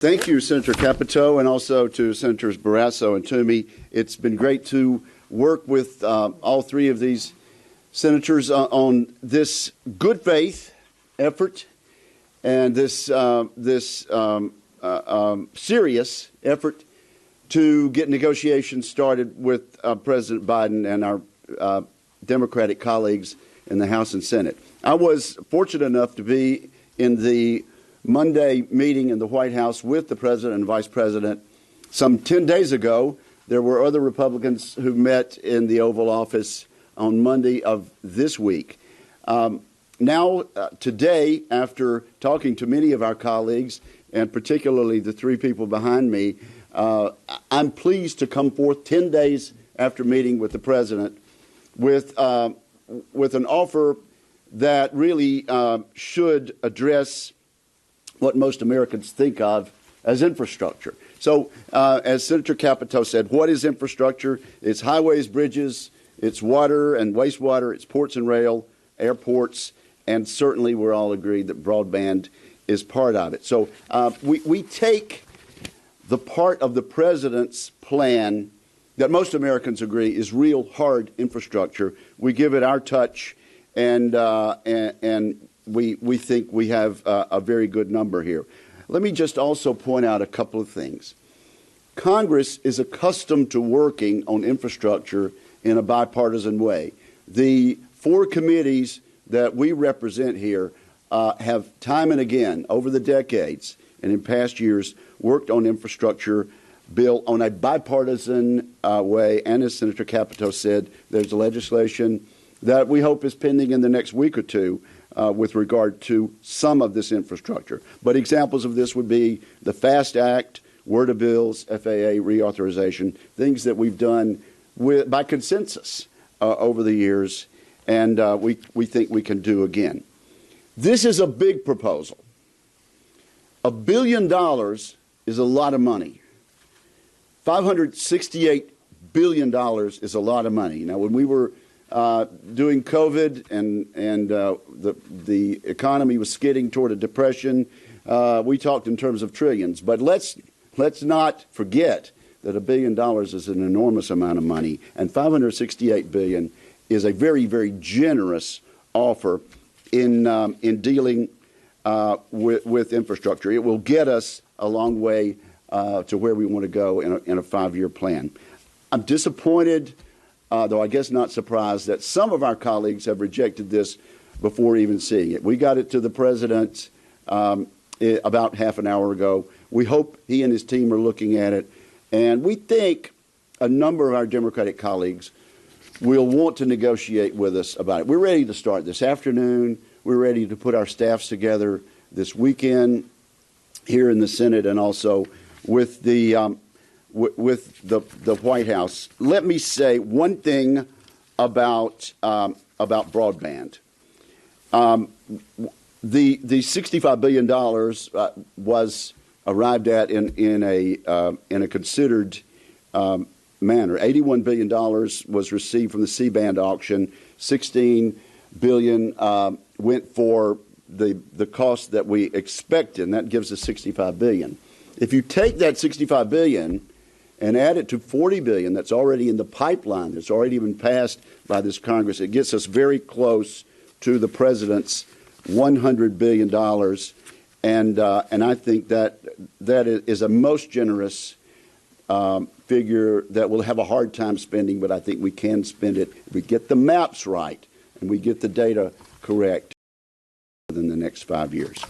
Thank you, Senator Capito, and also to Senators Barrasso and Toomey. It's been great to work with all three of these senators on this good faith effort and this serious effort to get negotiations started with President Biden and our Democratic colleagues in the House and Senate. I was fortunate enough to be in the Monday meeting in the White House with the President and Vice President. Some 10 days ago, there were other Republicans who met in the Oval Office on Monday of this week. Today, after talking to many of our colleagues, and particularly the three people behind me, I'm pleased to come forth 10 days after meeting with the President with an offer that really should address what most Americans think of as infrastructure. So, as Senator Capito said, what is infrastructure? It's highways, bridges, it's water and wastewater, it's ports and rail, airports, and certainly we're all agreed that broadband is part of it. So we take the part of the President's plan that most Americans agree is real hard infrastructure. We give it our touch, and we think we have a very good number here. Let me just also point out a couple of things. Congress is accustomed to working on infrastructure in a bipartisan way. The four committees that we represent here have time and again over the decades and in past years worked on infrastructure bill on a bipartisan way. And as Senator Capito said, there's legislation that we hope is pending in the next week or two with regard to some of this infrastructure. But examples of this would be the FAST Act, Word of Bills, FAA reauthorization, things that we've done by consensus over the years, and we think we can do again. This is a big proposal. $1 billion is a lot of money. $568 billion is a lot of money. Now, when we were doing COVID and the economy was skidding toward a depression, we talked in terms of trillions. But let's not forget that $1 billion is an enormous amount of money, and $568 billion is a very, very generous offer in dealing with infrastructure. It will get us a long way to where we want to go in a 5-year plan. I'm disappointed, though I guess not surprised, that some of our colleagues have rejected this before even seeing it. We got it to the President about half an hour ago. We hope he and his team are looking at it, and we think a number of our Democratic colleagues will want to negotiate with us about it. We're ready to start this afternoon. We're ready to put our staffs together this weekend here in the Senate and also with the White House. Let me say one thing about broadband. The $65 billion was arrived at in a considered manner. $81 billion was received from the C-band auction. $16 billion went for the cost that we expected, and that gives us $65 billion. If you take that $65 billion and add it to $40 billion that's already in the pipeline, that's already been passed by this Congress, it gets us very close to the President's $100 billion. And I think that is a most generous figure that we'll have a hard time spending, but I think we can spend it if we get the maps right and we get the data correct within the next 5 years.